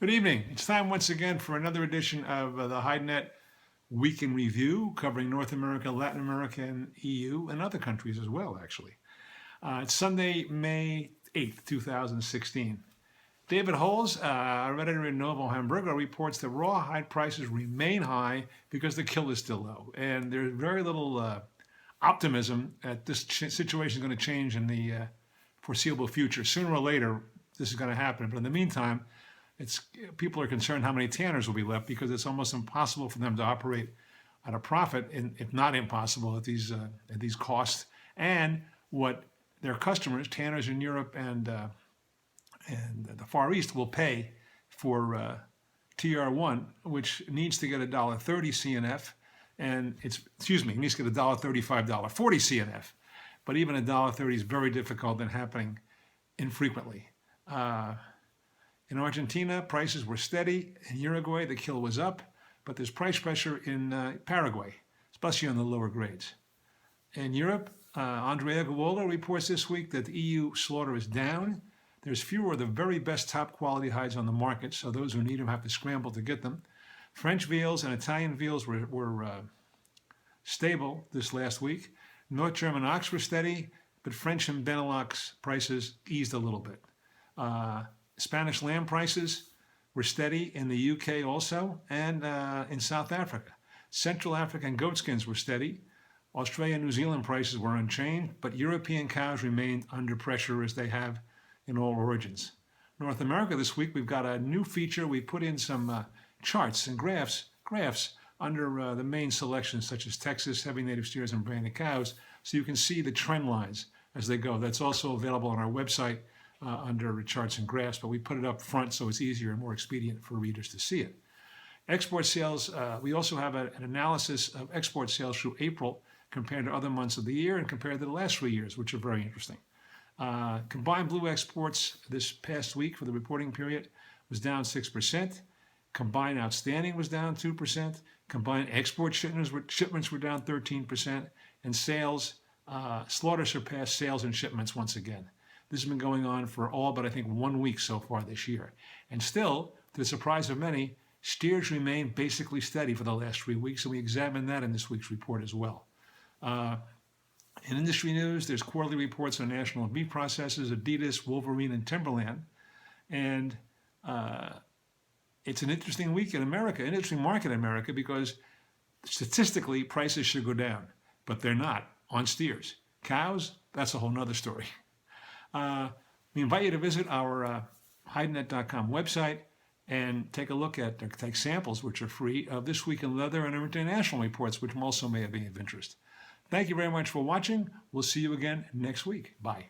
Good evening. It's time once again for another edition of the Hidenet Week in Review, covering North America, Latin America, and EU, and other countries as well, actually. It's Sunday, May 8th, 2016. David Holes, our editor in Novo Hamburgo, reports that raw hide prices remain high because the kill is still low. And there's very little optimism that this situation is going to change in the foreseeable future. Sooner or later, this is going to happen. But in the meantime, people are concerned how many tanners will be left because it's almost impossible for them to operate at a profit, if not impossible, at these costs. And what their customers, tanners in Europe and the Far East, will pay for TR1, which needs to get $1.30 CNF, and needs to get $1.35, $40 CNF. But even $1.30 is very difficult and happening infrequently. In Argentina, prices were steady. In Uruguay, the kill was up, but there's price pressure in Paraguay, especially on the lower grades. In Europe, Andrea Guola reports this week that the EU slaughter is down. There's fewer of the very best top quality hides on the market, so those who need them have to scramble to get them. French veals and Italian veals were stable this last week. North German ox were steady, but French and Benelux prices eased a little bit. Spanish lamb prices were steady in the UK also, and in South Africa. Central African goatskins were steady. Australia and New Zealand prices were unchanged, but European cows remained under pressure as they have in all origins. North America this week, we've got a new feature. We put in some charts and graphs under the main selections, such as Texas, heavy native steers, and branded cows, so you can see the trend lines as they go. That's also available on our website under charts and graphs, but we put it up front so it's easier and more expedient for readers to see it. Export sales, we also have an analysis of export sales through April compared to other months of the year and compared to the last 3 years, which are very interesting. Combined blue exports this past week for the reporting period was down 6%. Combined outstanding was down 2%. Combined export shipments were down 13%. And sales, slaughter surpassed sales and shipments once again. This has been going on for all but I think 1 week so far this year. And still, to the surprise of many, steers remain basically steady for the last 3 weeks, and we examined that in this week's report as well. In industry news, there's quarterly reports on national beef processors, Adidas, Wolverine, and Timberland. And it's an interesting week in America, an interesting market in America, because statistically prices should go down, but they're not on steers. Cows, that's a whole nother story. We invite you to visit our HideNet.com website and take a look at, or take samples, which are free, of This Week in Leather and international reports, which also may be of interest. Thank you very much for watching. We'll see you again next week. Bye.